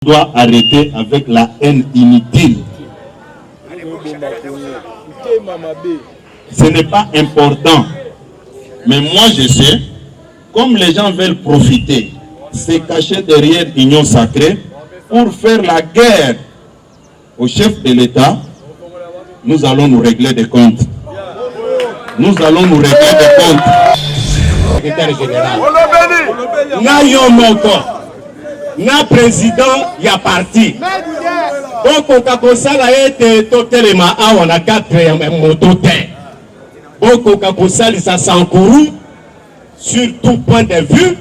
doit arrêter avec la haine inutile. Ce n'est pas important. Mais moi je sais, comme les gens veulent profiter, se cacher derrière l'union sacrée pour faire la guerre au chef de l'État, nous allons nous régler des comptes. Nous allons nous régler des comptes. Secrétaire général. Na président ya parti. Donc kokakosala ete totelema awa na 4 ya moto te. Boko kakosalisa Sankuru sur tout point de vue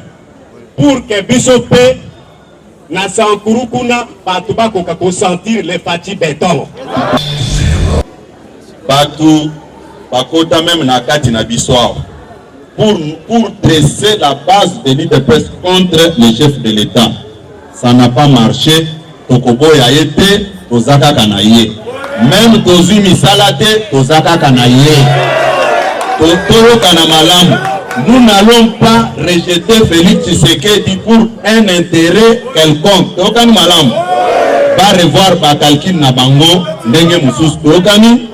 pour que bisope na Sankuru kuna batu bako kakosentir les fati béton. Batu bakota même na kati na biso pour dresser la base de l'IDPS contre le chef de l'État. Ça n'a pas marché. Tokoboya été tozaka kanaye. Même tozu misalate tozaka kanaye. Totoro kanamalam. Nous n'allons pas rejeter Félix Tshisekedi pour un intérêt quelconque. Tokani malam. Va revoir ba calcul na bango ndenge mususu tokani.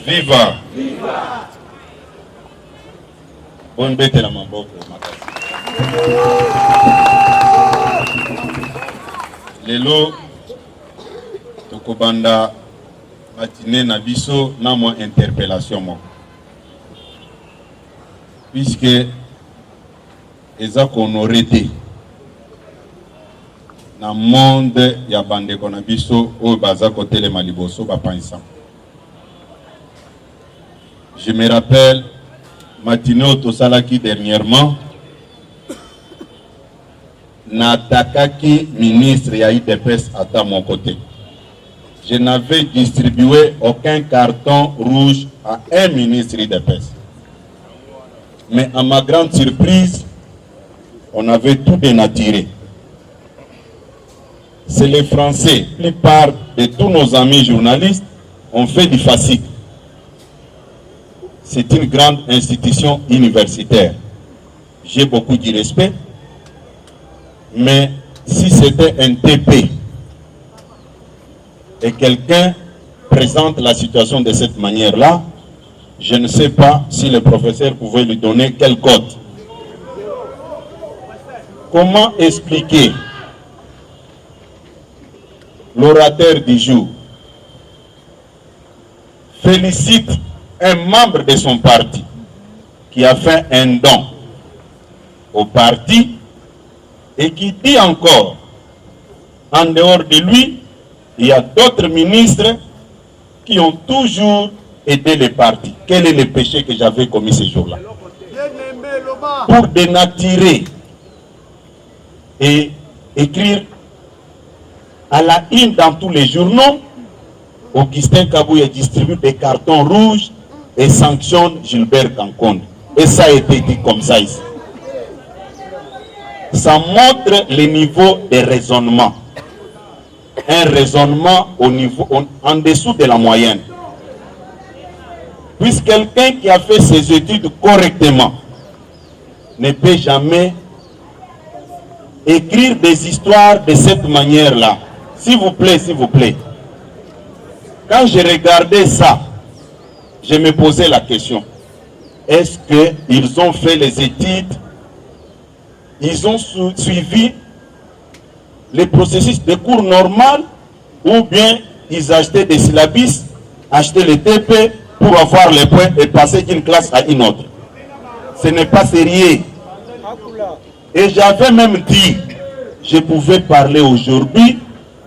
Viva! Bonne bête la mambo. Lelo tokobanda matinée na biso na mo interpellation mo. Puisque eza honoré na monde ya bandeko na biso o baza kotelema liboso bapanisa. Je me rappelle, Matino Tosalaki dernièrement, Natakaki, ministre ya IDPS, à mon côté. Je n'avais distribué aucun carton rouge à un ministre IDPS. Mais à ma grande surprise, on avait tout dénaturé. C'est les Français, la plupart de tous nos amis journalistes ont fait du fascisme. C'est une grande institution universitaire. J'ai beaucoup de respect. Mais si c'était un TP et quelqu'un présente la situation de cette manière-là, je ne sais pas si le professeur pouvait lui donner quel code. Comment expliquer l'orateur du jour félicite un membre de son parti qui a fait un don au parti et qui dit encore, en dehors de lui, il y a d'autres ministres qui ont toujours aidé les partis. Quel est le péché que j'avais commis ce jour-là? Pour dénaturer et écrire à la une dans tous les journaux, Augustin Kabouya distribue des cartons rouges et sanctionne Gilbert Kankonde. Et ça a été dit comme ça ici. Ça montre le niveau de raisonnement. Un raisonnement au niveau, en dessous de la moyenne. Puisque quelqu'un qui a fait ses études correctement ne peut jamais écrire des histoires de cette manière-là. S'il vous plaît, s'il vous plaît. Quand je regardais ça, je me posais la question. Est-ce qu'ils ont fait les études? Ils ont suivi les processus de cours normal ou bien ils achetaient des syllabus, achetaient les TP pour avoir les points et passer d'une classe à une autre? Ce n'est pas sérieux. Et j'avais même dit, je pouvais parler aujourd'hui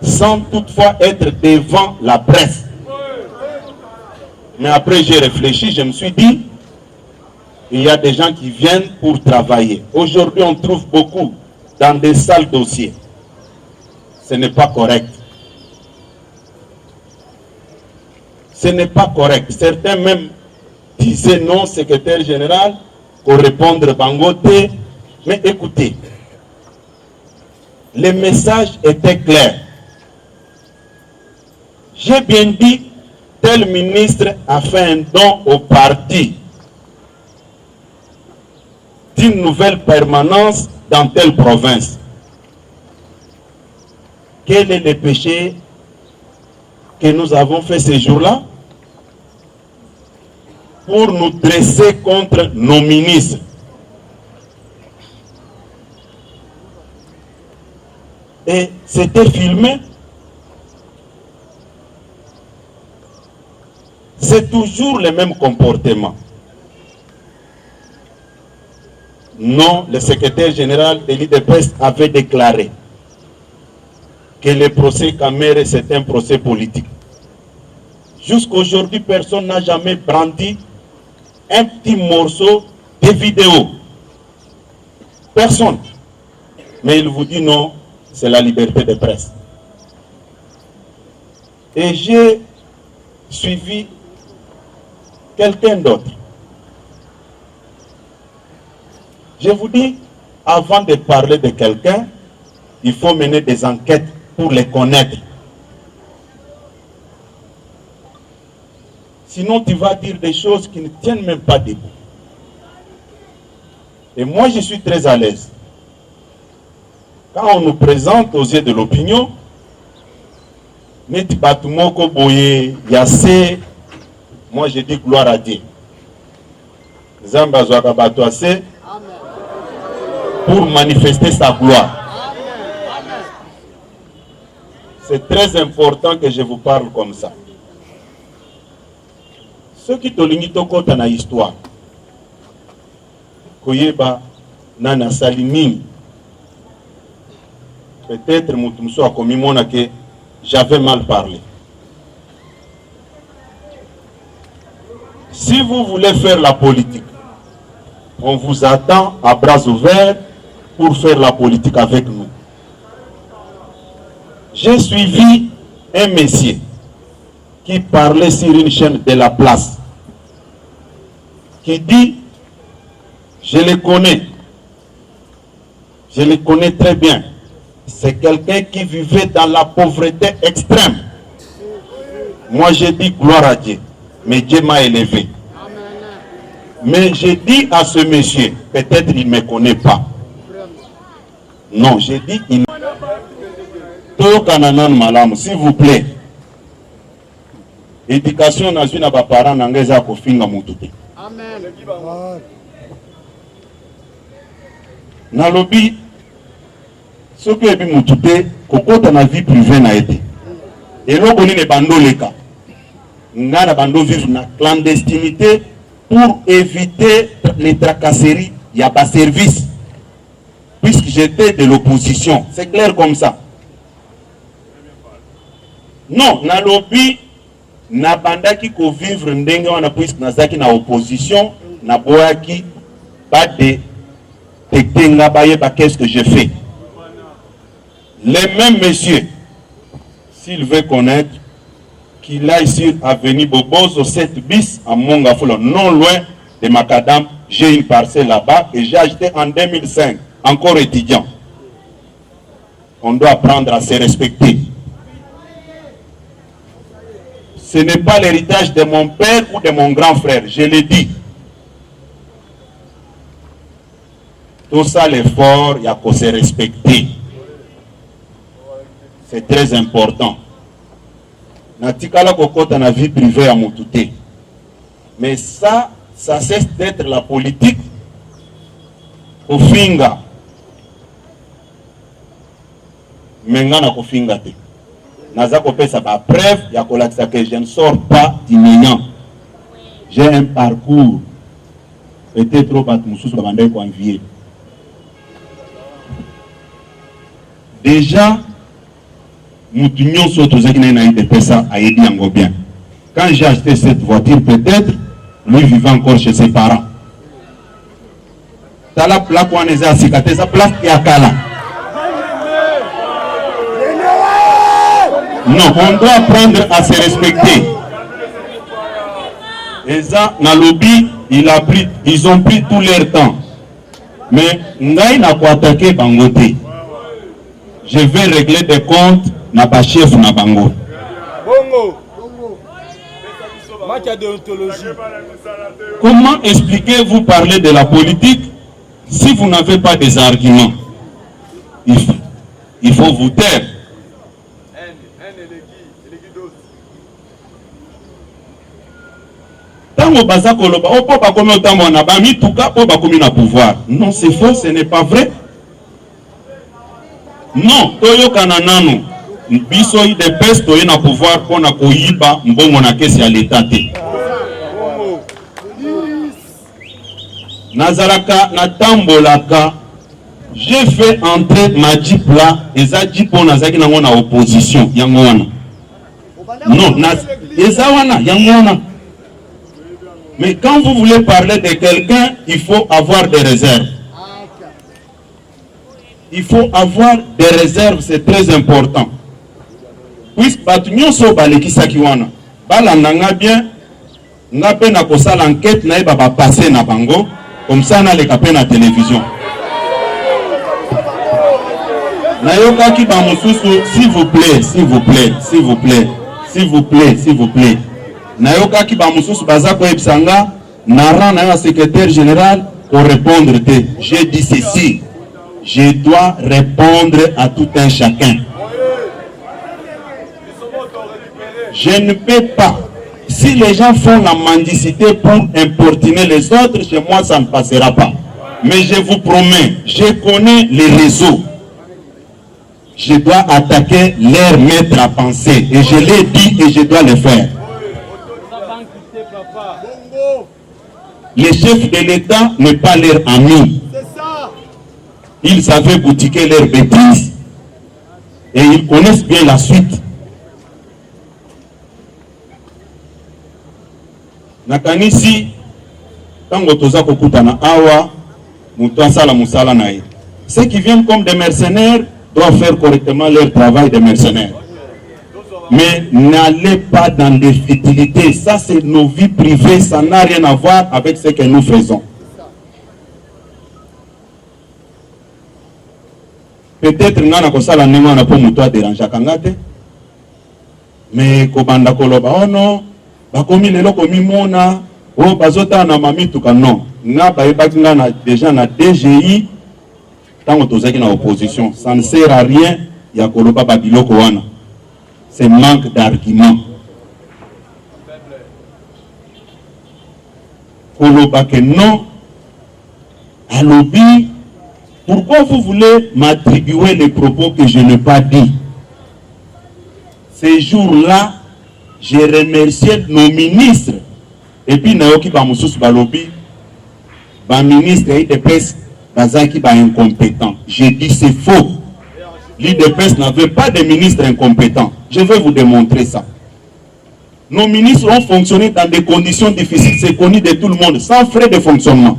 sans toutefois être devant la presse. Mais après j'ai réfléchi, je me suis dit, il y a des gens qui viennent pour travailler. Aujourd'hui, on trouve beaucoup dans des sales dossiers. Ce n'est pas correct. Ce n'est pas correct. Certains même disaient non, secrétaire général, pour répondre Bangote. Mais écoutez, le message était clair. J'ai bien dit, tel ministre a fait un don au parti d'une nouvelle permanence dans telle province. Quel est le péché que nous avons fait ces jours-là pour nous dresser contre nos ministres? Et c'était filmé. C'est toujours le même comportement. Non, le secrétaire général de l'IDPS avait déclaré que le procès Kamere, c'est un procès politique. Jusqu'aujourd'hui, personne n'a jamais brandi un petit morceau de vidéo. Personne. Mais il vous dit non, c'est la liberté de presse. Et j'ai suivi quelqu'un d'autre. Je vous dis, avant de parler de quelqu'un, il faut mener des enquêtes pour les connaître. Sinon, tu vas dire des choses qui ne tiennent même pas debout. Et moi, je suis très à l'aise. Quand on nous présente aux yeux de l'opinion, moi je dis gloire à Dieu. Pour manifester sa gloire. C'est très important que je vous parle comme ça. Ceux qui te l'ingitoko dans l'histoire, Koyeba Nana Salimini, peut-être Moutoumso a commis mon que j'avais mal parlé. Si vous voulez faire la politique, on vous attend à bras ouverts pour faire la politique avec nous. J'ai suivi un monsieur qui parlait sur une chaîne de la place, qui dit, je le connais très bien. C'est quelqu'un qui vivait dans la pauvreté extrême. Moi j'ai dit gloire à Dieu, mais Dieu m'a élevé. Mais j'ai dit à ce monsieur, peut-être il ne me connaît pas. Non, j'ai dit, s'il vous plaît. Éducation dans une parents n'engage à kofinga mutute. Amen. Nalobi, ce qui est mutute, kokota na vie privée na été. Et là, on est bando les cas. On a bando vivre na clandestinité pour éviter les tracasseries. Il y a pas service. puisque j'étais de l'opposition. C'est clair comme ça. Non, na lobby, na bandaki ko vivre ndenge wana puisque nazaki na opposition, na boyaki pas de tekenga baye ba qu'est-ce que je fais. Les mêmes messieurs, s'il veut connaître, qu'il aille sur avenue Bobozo 7 bis à Mongafolo, non loin de Macadam, j'ai une parcelle là-bas et j'ai acheté en 2005, encore étudiant. On doit apprendre à se respecter. Ce n'est pas l'héritage de mon père ou de mon grand frère, je l'ai dit. Tout ça, l'effort, il y a qu'à se respecter. C'est très important. Natikala kokota na vie privée à Moutouté. Mais ça cesse d'être la politique. Kofinga. Mengana kofinga te. Naza kopesa ba preuve ya kolakisa que je ne sors pas d'ignorant. J'ai un parcours. Peut-être trop bat mususu babandai ko envier. Déjà Moutounion Sotozaki n'a eu de pesa a aidé en bien. Quand j'ai acheté cette voiture, peut-être, lui vivait encore chez ses parents. T'as la plaque où on est à Sikate, sa place qui est à Kala. Non, on doit apprendre à se respecter. Et ça, dans le lobby, ils ont pris tout leur temps. Mais, Ngaï n'a pas attaqué Bangote. Je vais régler des comptes. Na ba chef na bango. Bongo. Comment expliquez-vous parler de la politique si vous n'avez pas des arguments? Il faut vous taire. Tango baza koloba opo ba komi otambo na ba mituka po ba komi na pouvoir. Non, c'est faux, ce n'est pas vrai. Non, toyo kananano. Biso de peste toye na pouvoir pour na koyiba mbongo na kesi ya l'état te. Nazaraka na tambolaka, j'ai fait entrer ma jeep là, eza jeep on azaki nango na opposition yango wana. Non, eza wana yango wana. Mais quand vous voulez parler de quelqu'un, il faut avoir des réserves. Il faut avoir des réserves, c'est très important. Puisque batunyo so balekisaki wana balanda nga bien nga pe na kosala enquête na eba ba passer na bango comme ça na leka pe na télévision na yokaki ba mususu s'il vous plaît na yokaki ba mususu baza ko ebisanga na rang na secrétaire général pour répondre te. J'ai dit ceci, je dois répondre à tout un chacun. Je ne peux pas. Si les gens font la mendicité pour importuner les autres, chez moi, ça ne passera pas. Mais je vous promets, je connais les réseaux. Je dois attaquer leur maître à penser. Et je l'ai dit et je dois le faire. Les chefs de l'État n'est pas leur ami. Ils savaient boutiquer leurs bêtises. Et ils connaissent bien la suite. Nakanisi tango toza kokutana awa mutu asala musala na ye. Ceux qui viennent comme des mercenaires doivent faire correctement leur travail de mercenaires. Mais n'allez pas dans des futilités. Ça c'est nos vies privées, ça n'a rien à voir avec ce que nous faisons. Peut-être ngana kosala ndenge na po mutu déranger kangate. Mais kobanda koloba oh non bakomi lelo komi mona o bazota na mamituka non nga bayebaki nga na déjà na DGI tango tozaki na opposition. Ça ne sert à rien ya koloba babiloko wana. C'est manque d'argument. Koloba que non à lobby. Pourquoi vous voulez m'attribuer les propos que je n'ai pas dit? Ces jours-là, j'ai remercié nos ministres. Et puis, Naoki Bamoussous Balobi, ba ministre et de presse, Bazaki ba incompétent. J'ai dit c'est faux. L'IDPS n'avait pas de ministres incompétents. Je vais vous démontrer ça. Nos ministres ont fonctionné dans des conditions difficiles, c'est connu de tout le monde, sans frais de fonctionnement.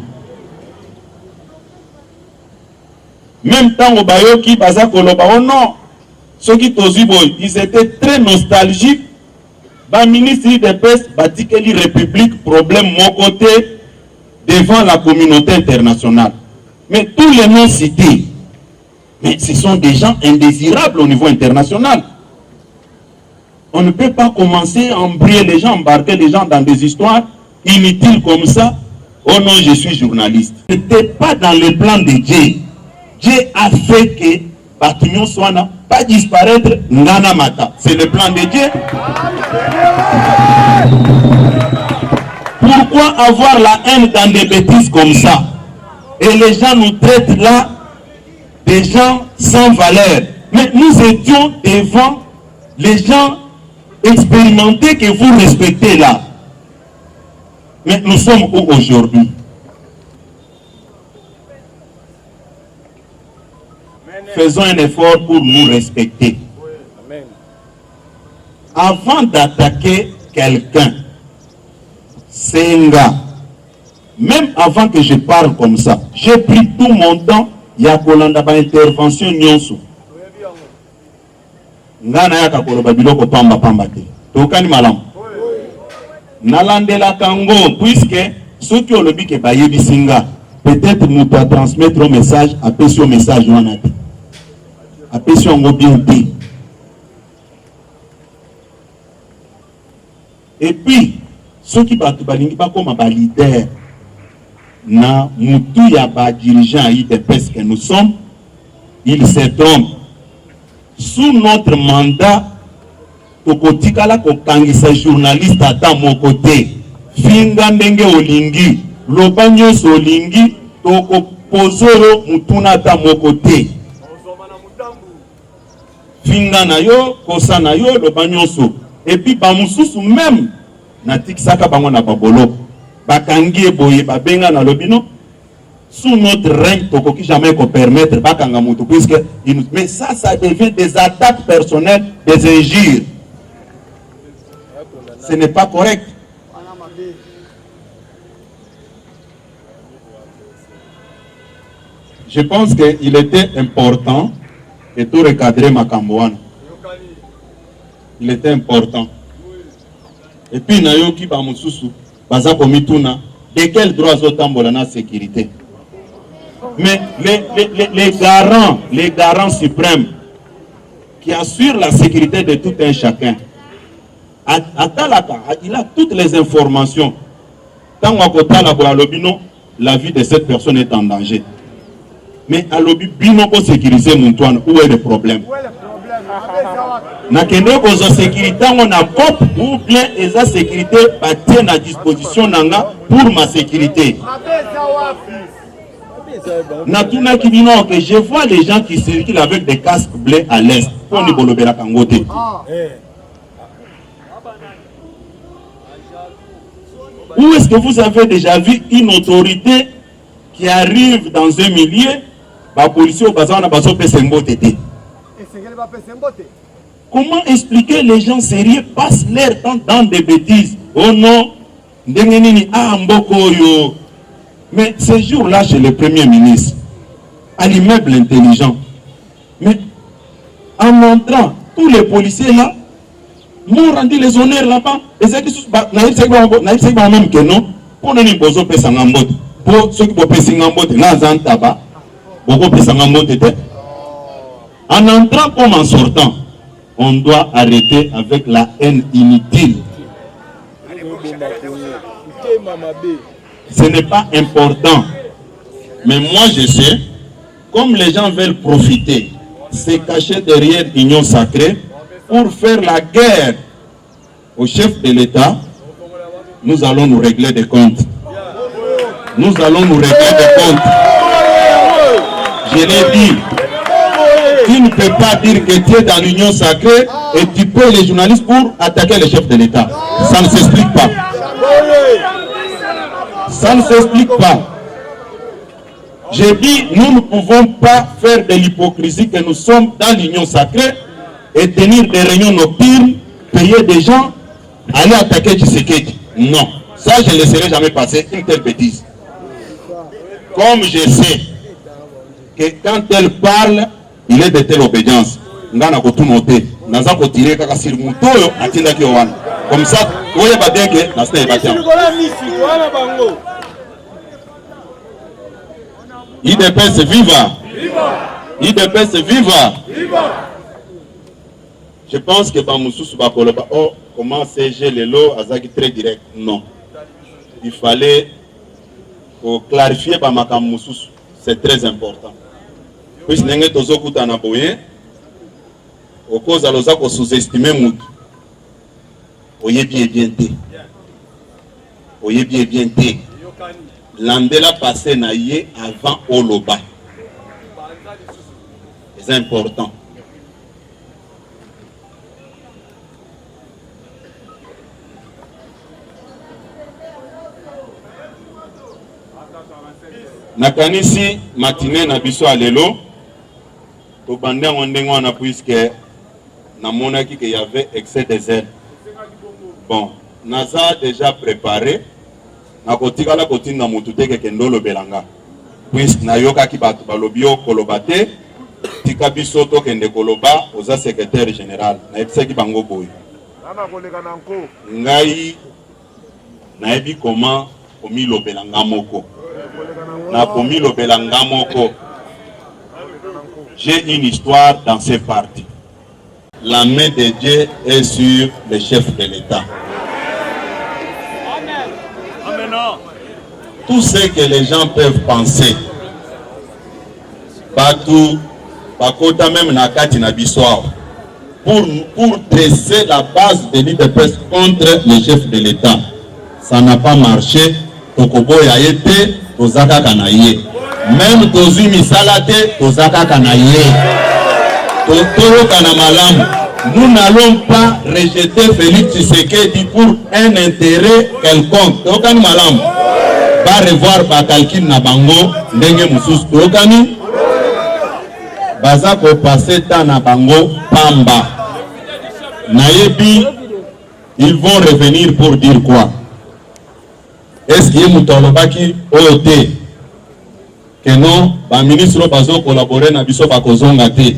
Même temps au Bayoki, Bazakoloba, oh non, ceux qui ils étaient très nostalgiques. Le ministre IDPS a dit que la République, problème mon côté, devant la communauté internationale. Mais tous les noms cités, mais ce sont des gens indésirables au niveau international. On ne peut pas commencer à embrayer les gens, embarquer les gens dans des histoires inutiles comme ça. Oh non, je suis journaliste. Ce n'était pas dans le plan de Dieu. Dieu a fait que Batunion Swana pas disparaître Ngana Mata. C'est le plan de Dieu. Pourquoi avoir la haine dans des bêtises comme ça? Et les gens nous traitent là des gens sans valeur. Mais nous étions devant les gens expérimentés que vous respectez là. Mais nous sommes où aujourd'hui? Faisons un effort pour nous respecter. Avant d'attaquer quelqu'un, c'est un gars. Même avant que je parle comme ça, j'ai pris tout mon temps. Il y a une intervention nyonso. Ngana ya kakoloba biloko pamba pamba te. Tokani malamu. Nalandela kango puisque ceux qui ont le bique bayebi singa, peut-être nous doit transmettre un message, appeler un message wana te. Appeler un bien te. Et puis ceux qui battent balingi pas comme un leader. Na mutu ya ba dirigeant IDPS que nous sommes, il se trompe. Sous notre mandat, tokotikala kokangisa journaliste ata mon côté. Finga ndenge olingi, lobanyo solingi, toko pozoro mutuna ata mon côté. Finga na yo, kosa na yo, lobanyo so. Et puis ba mususu même na tikisaka bango na babolo. Bakangi boye babenga na lobino sous notre règne tokoki jamais qu'on permettre bakanga mutu puisque mais ça devient des attaques personnelles, des injures. Ce n'est pas correct. Je pense qu'il était important de tout recadrer Makambouane. Il était important. Et puis nayoki ba mususu de quel droit autant la sécurité? Mais les garants suprêmes qui assurent la sécurité de tout un chacun, il a toutes les informations. Tant la vie de cette personne est en danger. Mais à l'obino pour sécuriser Moutouane, où est le problème? Nakende kozo sécurité on a cop ou bien esa sécurité batien à disposition nanga pour ma sécurité. Natuna kibino que je vois les gens qui circulent avec des casques bleus à l'est pour ni bolobera kangote. Où est-ce que vous avez déjà vu une autorité qui arrive dans un milieu, la police au bazar na baso pe sembote te? Comment expliquer les gens sérieux passent leur temps dans des bêtises? Oh non, mais ce jour-là, chez le Premier ministre, à l'immeuble intelligent, mais en entrant, tous les policiers là m'ont rendu les honneurs là-bas. Et c'est même que non, pour nous poser pesa ngambote, pour ceux qui peuvent pesa ngambote, n'azan tabac, beaucoup pesa ngambote. En entrant comme en sortant, on doit arrêter avec la haine inutile. Ce n'est pas important. Mais moi je sais, comme les gens veulent profiter, se cacher derrière l'union sacrée pour faire la guerre au chef de l'État, nous allons nous régler des comptes. Nous allons nous régler des comptes. Je l'ai dit. Tu ne peux pas dire que tu es dans l'union sacrée et tu payes les journalistes pour attaquer le chef de l'État. Ça ne s'explique pas. Ça ne s'explique pas. J'ai dit, nous ne pouvons pas faire de l'hypocrisie que nous sommes dans l'union sacrée et tenir des réunions nocturnes, payer des gens, aller attaquer Tshisekedi. Non, ça je ne laisserai jamais passer une telle bêtise. Comme je sais que quand elle parle, il est de telle obédience. Comme ça, vous voyez pas bien que la n'est pas bien. IDPS viva! IDPS viva! Je pense que Bamoussous Bakoloba, oh, comment CG Lelo, Azaki très direct. Non. Il fallait clarifier Bamakam Moussous. C'est très important. Puis, Nenge Tozo Koutanaboye, au cause de l'Ozako sous-estimer Moutou. Oye bien té. Oye bien té. L'andela passé naïe avant Oloba. C'est important. Nakanisi matinée na biso alelo to bande ndenge wana puisque namonaki qu'il y avait excès de zèle. Bon, naza déjà préparé nakotikala kotinda mutu te ke ndolo belanga puisque nayokaki bato balobi okoloba te tika biso to kende koloba oza secrétaire général na ebisaki bango boye ngai nayebi comment komilobelanga moko na komilobelanga moko. J'ai une histoire dans ces partis. La main de Dieu est sur le chef de l'État. Tout ce que les gens peuvent penser, partout, Bakota même Nakati Nabissoir, pour dresser la base de l'IDPS contre le chef de l'État, ça n'a pas marché. Tokobo ya été, Tozaka Kanaye. Même Tozu Misalate, Tozaka Kanaye. Totoro Kanamalam. Nous n'allons pas rejeter Félix Tshisekedi pour un intérêt quelconque. Tokani Malam. Va revoir Bakalkin Nabango, Ndenge Moussous Tokani. Bazako passer ta Nabango, Pamba. Nayebi, ils vont revenir pour dire quoi? Est-ce qu'il y a Moutolobaki OT que non, le ministre Bazo collaborer na biso bakozonga te.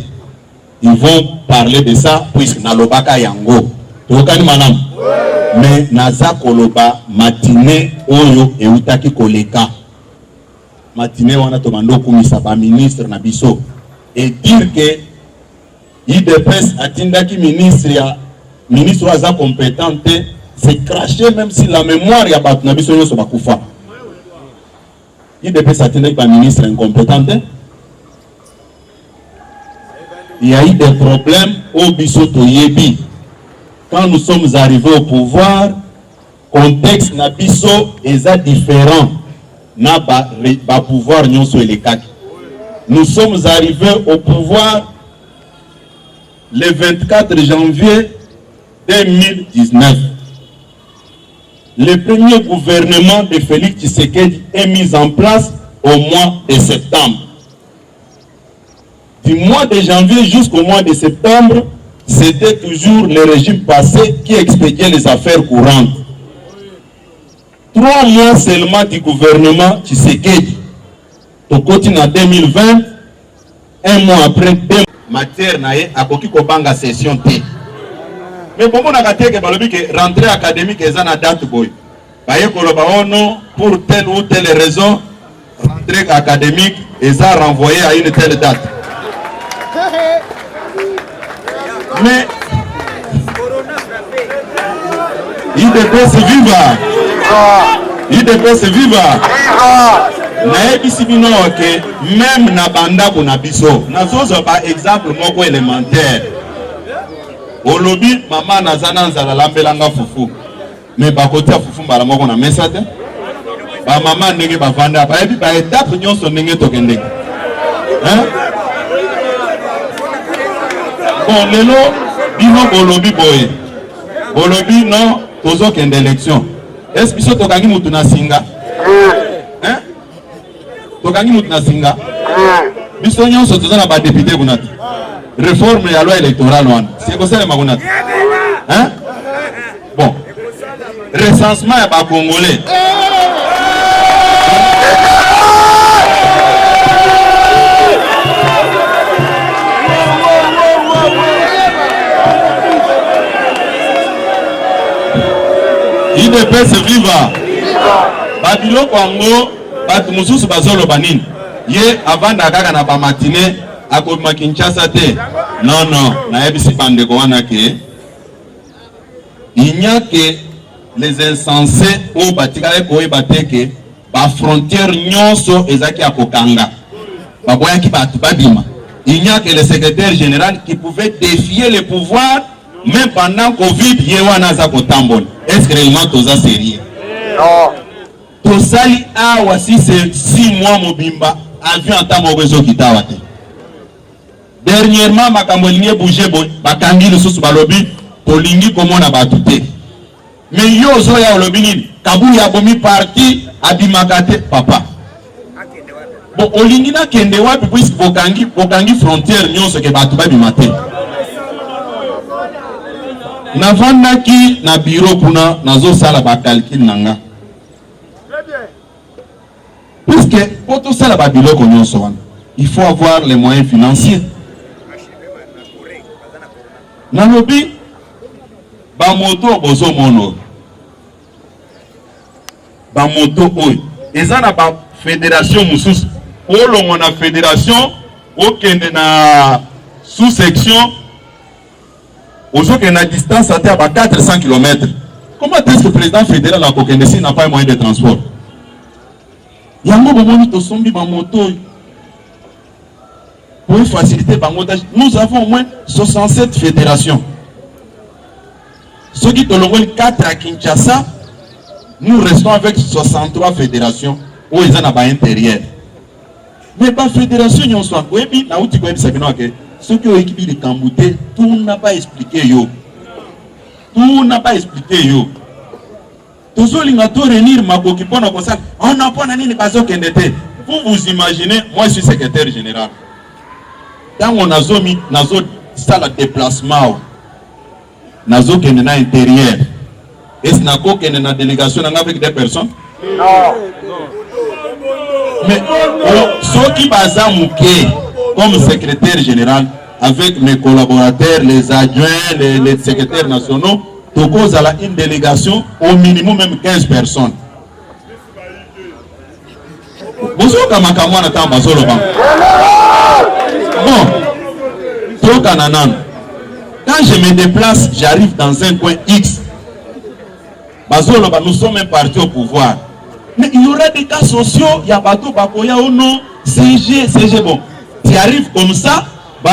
Ils vont parler de ça puisque nalobaka yango. Tokani manam. Mais naza koloba matinée oyo eutaki koleka. Matinée wana tomando kumisa ba ministre na biso et dire que IDPS atindaki ministre aza compétente. C'est craché même si la mémoire y a pas de sur Bakufa. Il devait s'attendre avec un ministre incompétent. Il y a eu des problèmes au Bisoto Yebi. Quand nous sommes arrivés au pouvoir, contexte na biso est différent. Na ba pouvoir nyon sur les quatre. Nous sommes arrivés au pouvoir le 24 janvier 2019. Le premier gouvernement de Félix Tshisekedi est mis en place au mois de septembre. Du mois de janvier jusqu'au mois de septembre, c'était toujours le régime passé qui expédiait les affaires courantes. 3 mois seulement du gouvernement Tshisekedi. Au continent en 2020, un mois après, matière nae a koki kobanga session T. Mais bon, on a gâté que rentrée académique est en date boy. Pour telle ou telle raison, rentrée académique est renvoyé à une telle date. Mais IDPS viva. IDPS viva. Même na banda kuna biso. Nazozo par exemple moko élémentaire. Au lobby, maman nazana nzala lambelanga fufu. Mais bakote ya fufu mbala moko na mesa te. Ba maman ndenge bavanda ba ebi ba étape nyonso ndenge tokende. Hein? Bon lelo bino bolobi boye. Bolobi non tozo kende élection. Est-ce que biso tokangi mutu na singa? Hein? tokangi mutu na singa biso nyonso toza na badepute kuna te réforme ya loi électorale wana sikosalema kuna te hein? Bon recensement ya bakongolais IDPS viva babiloko yango bato mosusu bazoloba nini ye avanda kaka na bamatine akobima Kinshasa te non nayebisi bandeko wana ke il n'y a que les insensés oyo batikala koyeba te ke bafrontière nyonso ezaki ya kokanga baboyaki bato babima. Il n'y a que le secrétaire général qui pouvait défier le pouvoir même pendant Covid ye wana aza kotambola. Est-ce que réellement toza sérieux? Non. Tosali awa si c'est 6 mois mobimba avion ata moko ezokita te. Dernièrement makambo elingi bouger boy bakangi lisusu balobi tolingi komona bato te. Mais yo ozoya olobi nini? Kabuya bomi parti abimaka te papa. Bon olingi na kende wapi puisque bokangi frontière nyonso ke bato babima te. Navandaki na bureau kuna nazo sala ba calcul nanga. Puisque pour tout ça la biloko nyonso wana il faut avoir les moyens financiers. Nalobi ba moto bozo mono. Ba moto oy eza na ba fédération mususu olongo na fédération okende na sous-section aujourd'hui à distance à 400 km. Comment est-ce que le président fédéral a Kokendesi n'a pas un moyen de transport? Yango bomoni to sombi ba moto pour faciliter ba montage. Nous avons au moins 67 fédérations. Ceux qui ont 4 à Kinshasa, nous restons avec 63 fédérations où ils en ont à l'intérieur. Mais pas fédération n'y ont soit. Oui, puis na uti ko ebisa bino ke ceux qui ont équipé les Kambouté, tout n'a pas expliqué yo. Tout n'a pas expliqué yo. Tous ceux qui ont réunir ma kokipona comme ça, on n'a pas nani ni bazo kendete. Vous imaginez, moi je suis secrétaire général. Quand on a zomi, nazo sala déplacement, nazo kende na intérieur. Est-ce nako kende na délégation avec des personnes? Non. Mais ceux qui basent mouké comme secrétaire général, avec mes collaborateurs, les adjoints, les secrétaires nationaux, Toko Zala une délégation au minimum même 15 personnes. Bon, quand je me déplace, j'arrive dans un coin X. Nous sommes un parti au pouvoir. Mais il y aura des cas sociaux, il y a bateau, bakoya ou non, CG, bon. Tu arrives comme ça, et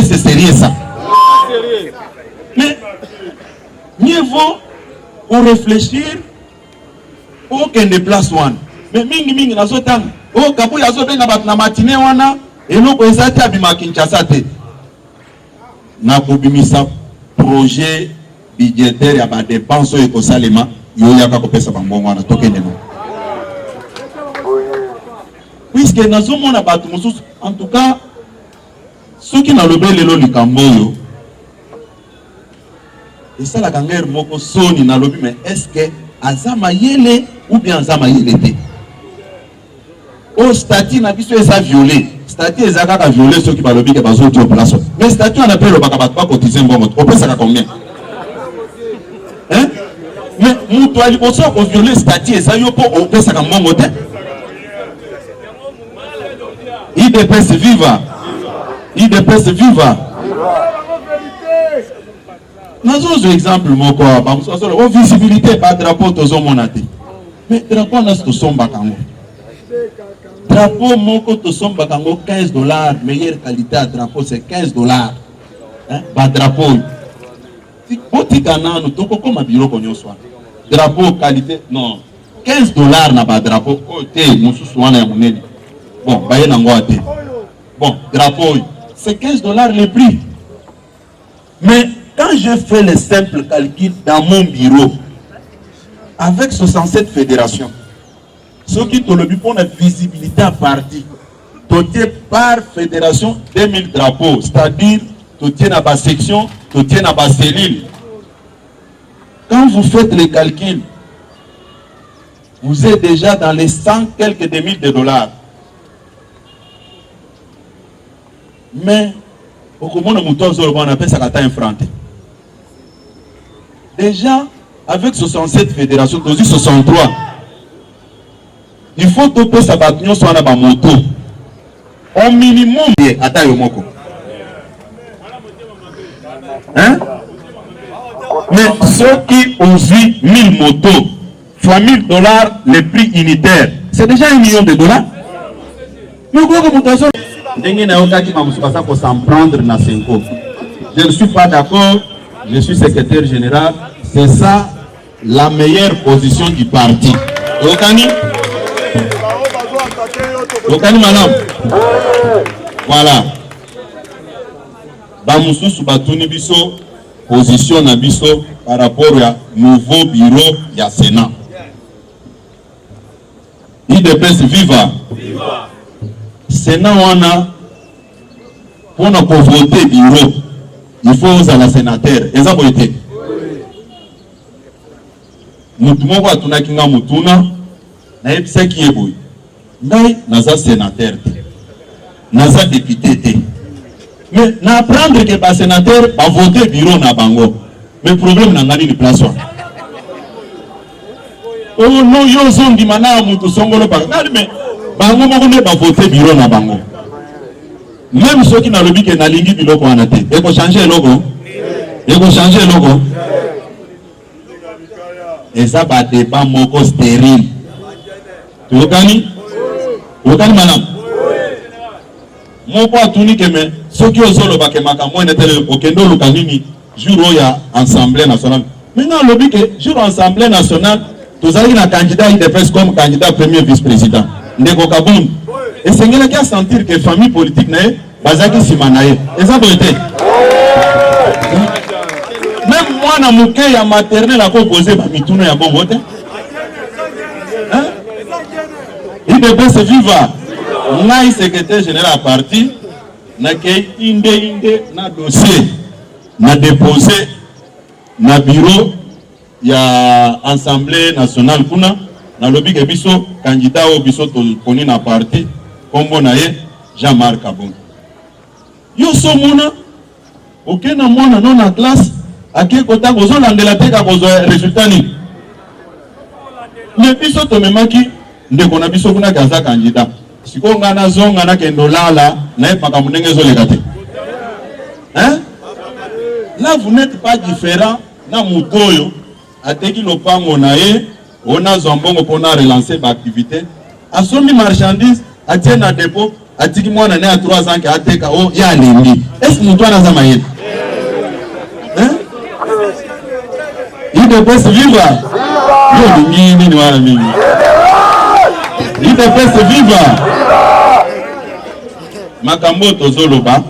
c'est sérieux ça. Mais mieux vaut pour réfléchir aucun déplace one. Mais mingi na zotan, oh kabu ya zo benga bat na matinée wana, et l'eau ezati abima Kinshasa te. Na kobimisa projet budgétaire ya ba dépenses et kosalema yo yaka kopesa bango wana tokende no. Puisque nous sommes en tout cas, ceux qui n'ont pas le likambo, et ça la gangère moko soni na lobi, mais est-ce que azama yele ou bien azama yele te? Au statut na biso esa violé, statut ezaka ka violé ceux qui ba lobi ke bazo ti au place. Mais statut on appelle le bakabat pas cotiser mbongo. On peut ça combien? Hein? Mais mutu ali boso ko violer statut esa yo po on peut ça mbongo te? IDPS viva. IDPS viva. Nous avons un exemple, mon visibilité par drapeau de Zomonate. Mais drapeau n'a pas son bakango. Drapeau moko to son bakango $15. Meilleure qualité à drapeau c'est $15. Hein? Ba drapeau. Si botikana no toko comme bureau konyo soir. Drapeau qualité non. $15 na ba drapeau. Oh te mususu wana ya munene. Bon, bon, drapeau, c'est $15 le prix. Mais quand je fais le simple calcul dans mon bureau, avec 67 fédérations. Ce qui te le but pour la visibilité à parti. Tu par fédération 2000 drapeaux, c'est-à-dire tu tiens à ma section, tu tiens à ma cellule. Quand vous faites les calculs, vous êtes déjà dans les 100 quelques des mille de dollars. Mais, au moment où on appelle ça un franc. Déjà, avec 67 fédérations, 63, il faut que ça battre sur la moto. Au minimum, à taille au moko. Hein? Mais ceux qui ont vu 1000 motos, fois $1000 le prix unitaire, c'est déjà $1 million. Mais pour s'en prendre na Senko. Je ne suis pas d'accord, je suis secrétaire général, c'est ça la meilleure position du parti. Okani? Okani madame? Voilà. Bamususu batuni biso position na biso par rapport à nouveau bureau ya Sénat. IDPS viva. Sénat wana pour nous voter bureau, il faut aux la sénateur. Eza boyete. Mutu moko atunaki nga mutuna na yebisa ki yeboy. Ngai naza sénateur te. Naza député te. Mais na apprendre que ba sénateur ba voter bureau na bango. Mais problème na ngani ni place wa. Oh non yo zongi mana mutu songolo ba. Mais bango moko ne ba voter bureau na bango. Même ceux qui n'ont le but que na lingi biloko wana te. Eko changer logo. Eko changer logo. Et ça va débat moko stérile. Tu okani? Okani madame? Moko atuni keme ceux qui osolo ba kemaka mo netele okendo lukanini jour ya assemblée nationale. Maintenant le but que jour assemblée nationale tous allez na candidat IDPS comme candidat premier vice-président. Ndeko Kabun. Et c'est quelqu'un qui a sentir que famille politique nae bazaki simanae. Et ça doit être. Même moi na muke ya maternelle a composé ba mituna ya bon vote. Hein? IDPS viva. Ngai secrétaire général à parti na kei inde na dossier na déposé na bureau ya assemblée nationale kuna na lobby ke biso candidat au biso to koni na parti kombo na ye Jean-Marc Kabon. Yo so mona okena mwana non na classe ake kota kozo landela te ka kozo résultat ni. Ne biso to memaki ndeko na biso kuna kaza candidat. Siko ngana zonga na kendo lala na epaka munenge zo lekate. Hein? Là vous n'êtes pas différent na mutoyo ateki lopango na ye ona zombongo pona relancer ba activité asomi marchandise atie na dépôt atiki mwana ne a 3 ans ki ateka o ya lembi. Est-ce muto ana za mayele? Hein? IDPS viva. Yo nini wala mimi. IDPS viva. Makambo tozoloba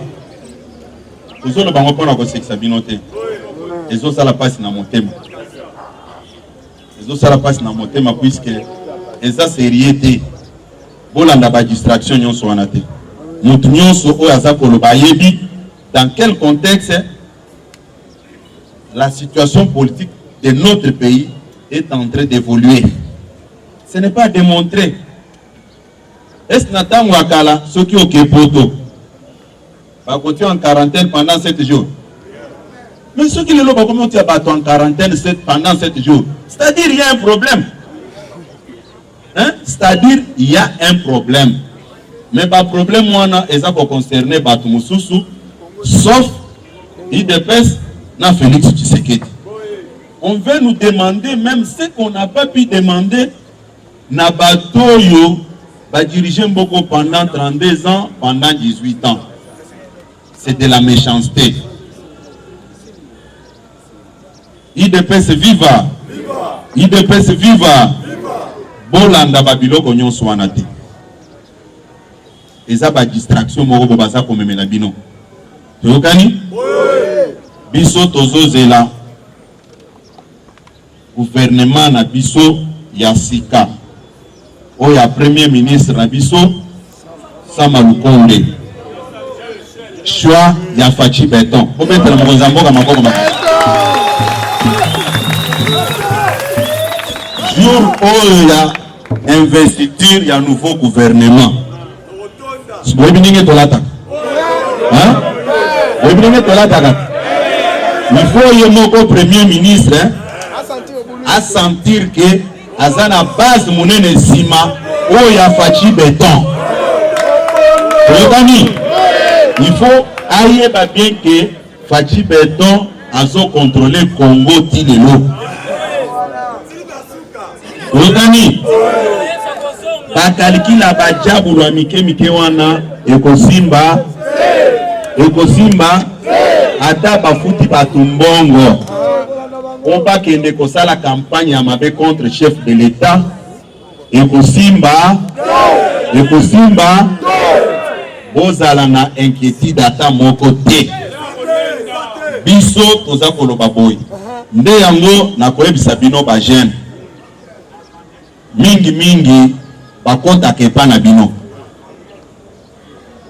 ngopona ko seksa binote. Ezo sala passe na motema. Ezo sala passe na motema puisque eza sérieuté. Bolanda ba distraction nyonso wana te. Mutu nyonso oyo aza koloba yebi dans quel contexte la situation politique de notre pays est en train d'évoluer. Ce n'est pas démontré. Est-ce Nathan Wakala, ceux qui ont poto, va continuer en quarantaine pendant 7 jours. Mais ceux qui le lobent, comment tu as battu en quarantaine pendant 7 jours? C'est-à-dire il y a un problème. Hein? C'est-à-dire il y a un problème. Mais le problème, moi, est ça pour concerner Batumoussou, sauf IDPS, na Félix Tshisekedi. On veut nous demander même ce qu'on n'a pas pu demander na Batoyo va diriger Mboko pendant 32 ans, pendant 18 ans. C'est de la méchanceté. IDPS viva. IDPS viva. Bolanda babilo konyon swanate. Eza ba distraction moko baza komemela bino. Toyokani? Biso tozo zela. gouvernement na biso ya sika oya premier ministre na biso Sama Lukonde choix ya Fachi Beton o mettre na mozamboka makoko jour oyo ya investiture ya nouveau gouvernement boyebi tolata hein boyebi tolata il faut ye moko premier ministre à sentir que azana base monene sima oyo ya Fachi Beton oyokani il faut ayeba bien que Fachi Beton azo contrôler Congo ti lelo oyokani bakalikila bajabu lwa mike wana ekosimba ata bafuti bato mbongo on va kende kosala campagne ya mabe contre chef de l'État ekosimba bozala na inquiétude ata moko te biso toza koloba boy nde yango na koyebisa bino ba jeune mingi bakota kepa na bino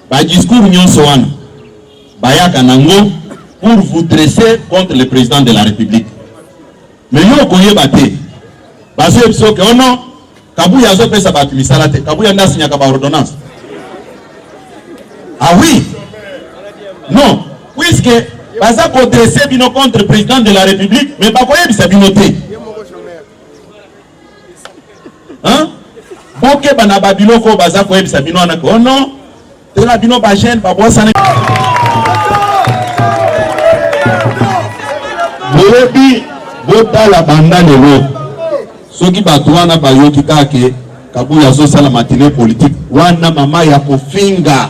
ba discours nyonso wana bayaka nango pour vous dresser contre le président de la République. Mais yo koyeba te bazo ebiso ke ono Kabuya azo pesa batu misala te Kabuya nda signaka ba ordonnance. Ah oui non puisque baza ko dresser bino contre le président de la République mais ba koyebisa bino te hein boke bana babiloko baza koyebisa bino na ko non tela bino ba jeune ba bosana boyebi botala banda lelo soki bato wana bayoki kake Kabuya azosala matinée politique wana mama ya kofinga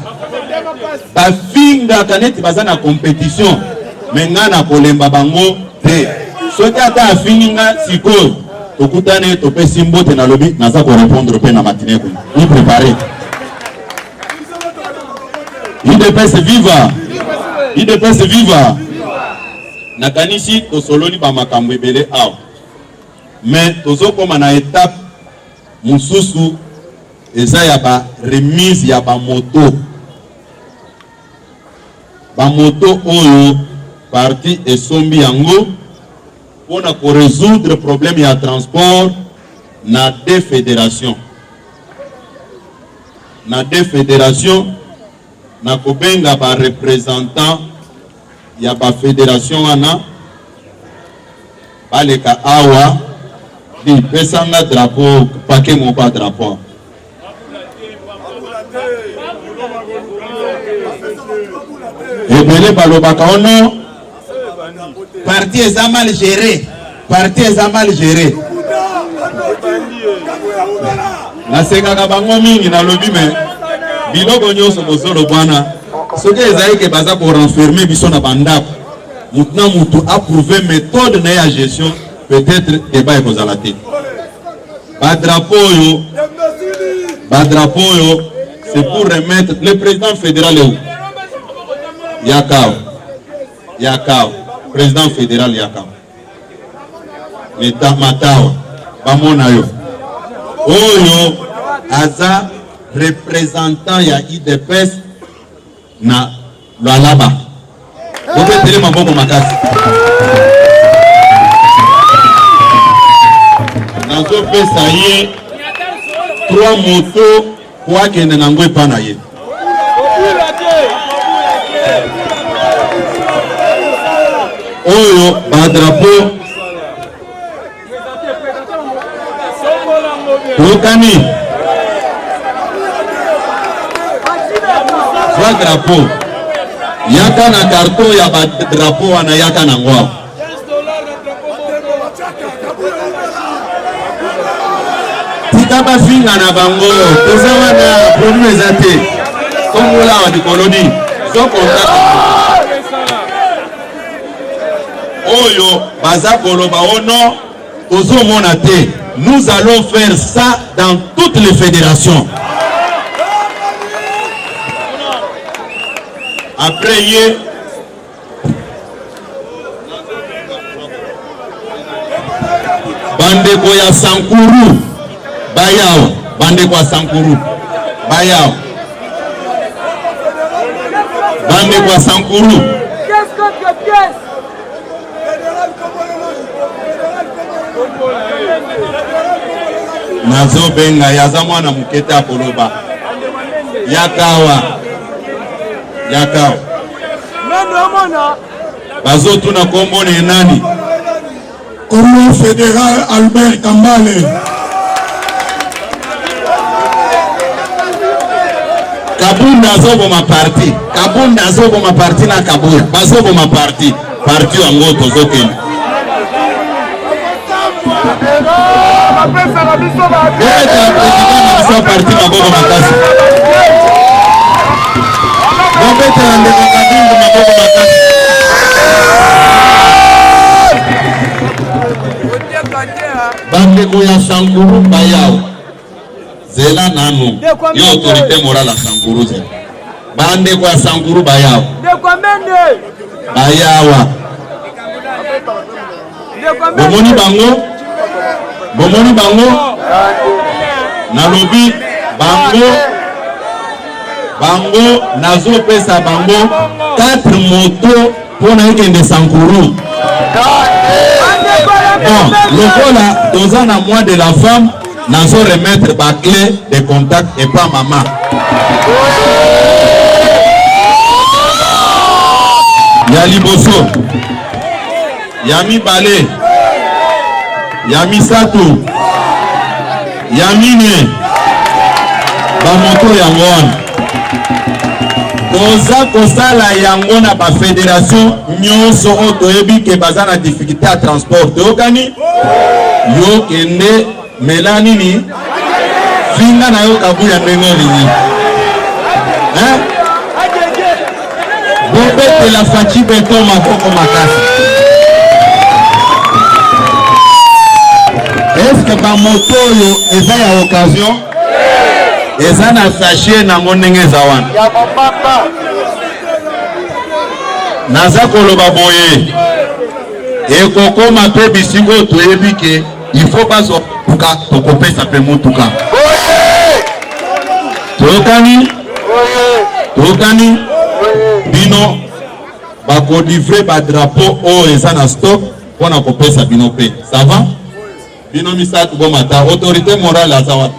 bafinga kaneti baza na compétition menga na kolemba bango te soki ata afininga sikoyo tokutane topesi mbote na lobi naza ko répondre pe na matinée ko ni préparer IDPS viva nakanisi tosololi ba makambo ebele awa mais tozokoma na étape mususu eza ya ba remise ya ba moto oyo parti esombi yango pona ko résoudre problème ya transport na deux fédérations na kobenga ba représentant ya ba fédération wana baleka awa di pesanga drapeau pake moko ya drapeau ebele balobaka ono parti eza mal géré nasekaka bango mingi nalobi me biloko nyonso bozolo bwana soki ezali ke baza ko renfermer biso na bandako mutu na mutu approuver méthode na ya gestion peut-être débat ekozala te badrapeau oyo c'est pour remettre le président fédéral Yakao président fédéral Yakao Meta Matawa bamona yo oyo aza représentant ya IDPS na Lualaba obetele maboko makasi nazo pesa ye 3 moto kwa kende na ngwe pana ye oyo badrapeau okani trois drapeau yaka na carton ya badrapeau wana yaka na ngwa tika bafinga na bango toza wana produit eza te kongola wa dikoloni sokonta oyo baza koloba ono tozomona te. Nous allons faire ça dans toutes les fédérations. Après hier, bandeko ya Sankuru bayao, bandeko ya Sankuru bayao, bandeko ya Sankuru nazo benga yaza mwana mukete akoloba yakawa bazo tuna kombo ne nani Kombo fédéral Albert Kambale. Kabunda zobo ma parti. Kabunda zobo ma parti na Kabuya. Bazobo ma parti. Parti wango tozoke. Beta president na so parti magogo makasi. Beta ndeko kabingu magogo makasi. Bandeko ya Sankuru bayao zela nanu yo autorité morale ya Sankuru zela bandeko ya Sankuru bayao bayawa bomoni bango nalobi bango nazo pesa bango 4 motos pona ekende Sankuru. Bon, lokola dans un mois de la femme, nous allons remettre la clé de contact et pas maman. Yali Bosso, Yami Balé, Yami Satou, Yamine, Bamoto Yangon. Koza kosala yango na ba fédération nyonso otoyebi ke bazana difficulté à transport tokani yo kende melani ni finga na yo Kabuya ndenge lingi hein bobete la fachi beton makoko makasi est-ce que ba moto yo eza ya occasion eza na sachet na ndenge zawana naza koloba boye ekokoma pe bisiko toyebi ke il faut pas tuka tokopesa pe mutuka tokani bino bakodivre ba drapeau o eza na stock pona kopesa bino pe ça va bino misatu bomata autorité morale azawa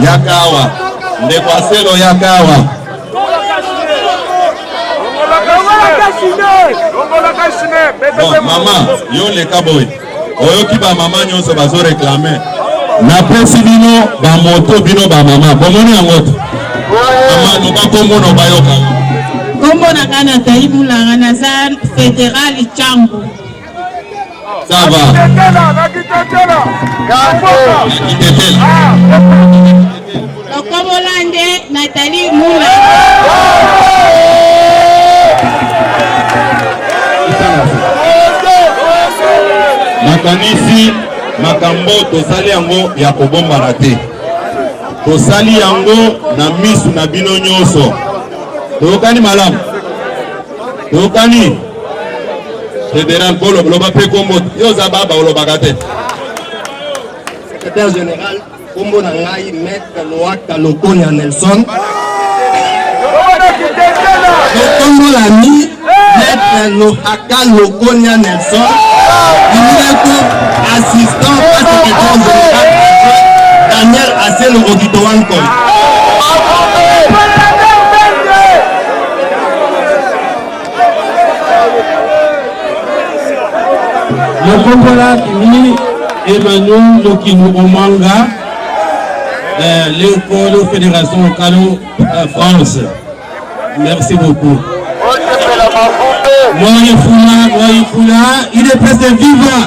yakawa ndeko aselo yakawa bon mama yo leka boy oyoki ba mama nyonso bazo réclamer na pesi bino ba moto bino ba mama bomoni yango te mama no ba kombo no bayoka kombo na kana taimula na za fédéral Changu ça va Lokomolande Nathalie Mula makanisi makambo tosali yango ya kobombana te tosali yango na misu na bino nyonso tokani malamu tokani fédéral Polo loba pe kombo yo za baba olobaka te secrétaire général kombo na ngai maître Loaka Lokonia Nelson kombo la mi maître Loaka Lokonia Nelson assistant à secrétaire général Daniel Assel Roditoanko. Le Congola Kimi Emmanuel Lokinu Omanga, l'école Fédération Calo France. Merci beaucoup. Moïfoula, il est presque vivant.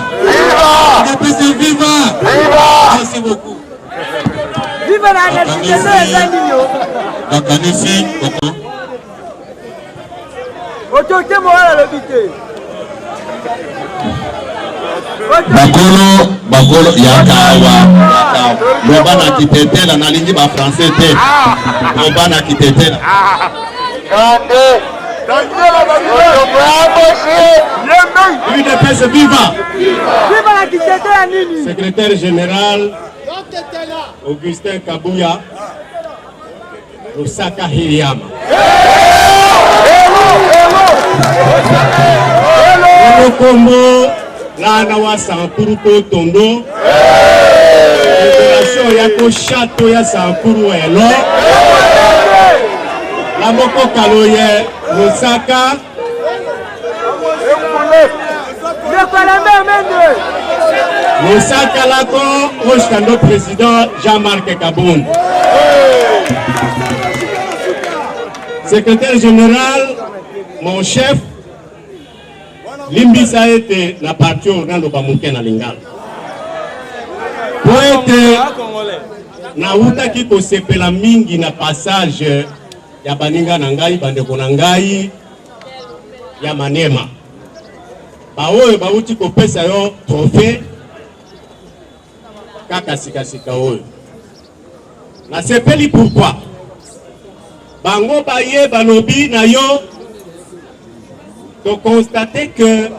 Il est presque vivant. Merci beaucoup. Viva la nation. Bakanisi koko. Otoke moala lobité. Bakolo yakawa. Lobana kitetela nalingi ba français te. Lobana kitetela. UDPS viva. Viva la Kisekedi ya nini? Secrétaire général Augustin Kabuya Lusaka Hiriama. Kombo lana wa Sankuru ko tondo. Fédération ya ko château ya Sankuru elo. La moko kaloye Lusaka. Lusaka lako Oshkando président Jean-Marc Kaboun. Secrétaire général, mon chef, Limbisa a été la partie au Rando Bamuke na Lingala. Pour être na uta ki ko sepela mingi na passage ya baninga na ngai bandeko na ngai ya Manema. Baoyo bauti ko pesa yo trophée kaka sika oyo. Na sepeli pourquoi? Bango baye balobi na yo to constater que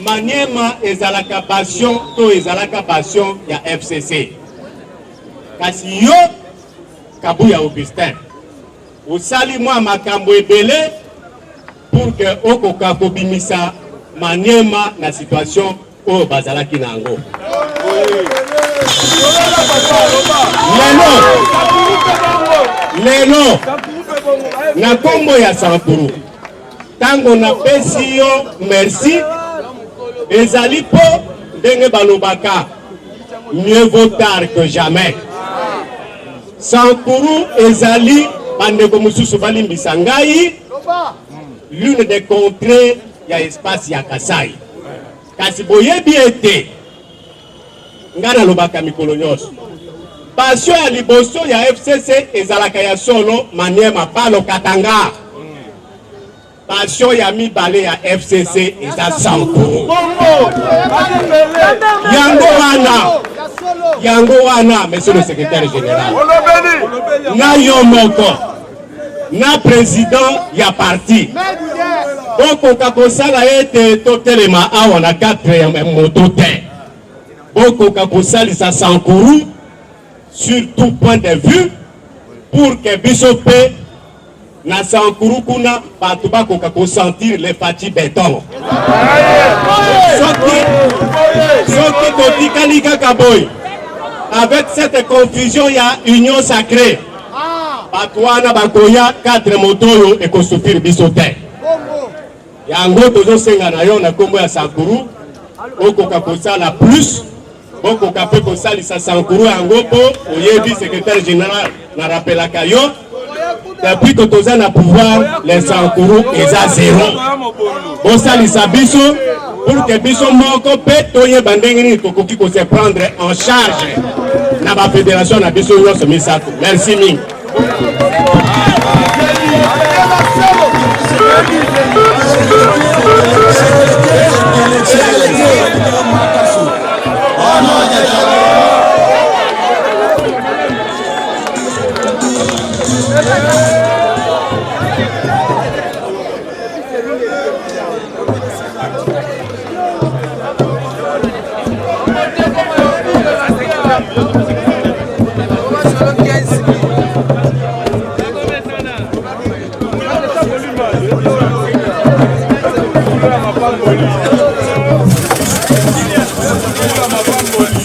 Maniema ezalaka passion to ezalaka passion ya FCC. Kasi yo Kabuya Augustin osali mwa makambo ebele pour que okoka kobimisa Maniema na situation oyo bazalaki na yango. Lelo na kombo ya Sankuru tango na pesi yo merci ezali po ndenge balobaka mieux vaut tard que jamais. Sankuru ezali bandeko mususu balimbisa ngai l'une des contrées ya espace ya Kasai. Kasi boyebi ete ngana lobaka mikolo nyonso passion ya liboso ya FCC ezalaka ya solo Maniema palo katanga. Passion ya mibale ya FCC eza Sankuru. Yango wana monsieur le secrétaire général na yo moko na président ya parti bokoka kosala ete totelema awa na 4 moto te. Bokoka kosalisa Sankuru sur tout point de vue pour que bisope na Sankuru kuna batu bakoka sentir les fati béton. Soki totikali kaka boy avec cette confusion ya union sacrée batu wana bakoya 4 motoyo ekosufiri bisote. Yango tozosenga na yo na kombo ya Sankuru okoka kosala plus okoka pe kosalisa Sankuru yango po oyebi secrétaire général na rappelaka yo depuis que toza na pouvoir les Sankuru eza zéro. Bosalisa biso pour que biso moko pe toyeba ndenge nini tokoki ko se prendre en charge na ba fédération na biso nyonso misato. Merci mingi.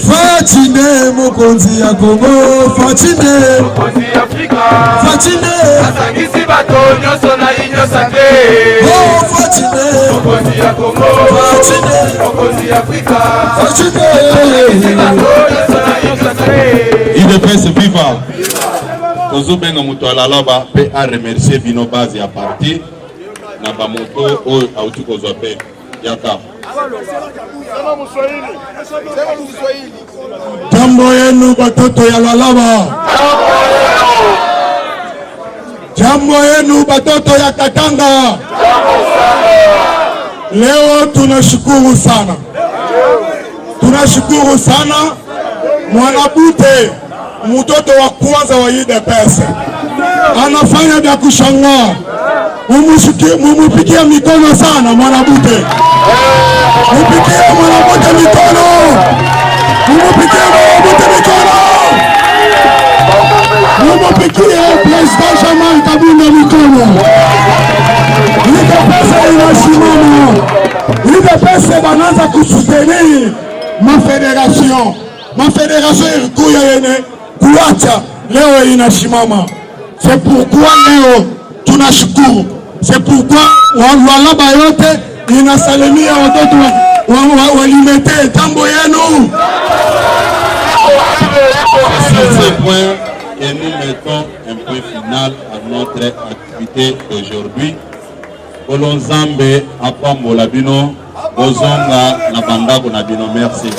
Fatine mokonzi ya Congo, Fatine mokonzi ya Afrika, Fatine asangisi bato nyonso na inyo sacré. Oh Fatine mokonzi ya Congo, Fatine mokonzi ya Afrika, Fatine asangisi bato nyonso na inyo sacré. UDPS viva. Tozobe na mutu alaloba pe a remercier bino base ya parti na ba moto oyo auti kozwa pe yaka. Jambo yenu batoto ya Lalaba, jambo yenu batoto ya Katanga. Leo tunashukuru sana, tunashukuru sana. Mwanabute mtoto wa kwanza wa UDPS anafanya vya kushangaa. mumupigie mikono sana Mwanabute. Mupigie Mwanabute mikono. Mumupigie Mwanabute mikono. Mumupigie President Jamal Kabunda mikono. UDPS inasimama. UDPS banaanza kusutenir mafederation ilikuya yene kuacha leo inasimama. C'est pourquoi leo tunashukuru. C'est pourquoi Lualaba yote inasalimia watoto walimete tambo yenu. C'est ce point que nous mettons un point final à notre activité d'aujourd'hui. Kolonzambe apambola bino bozonga na bandako na bino. Merci.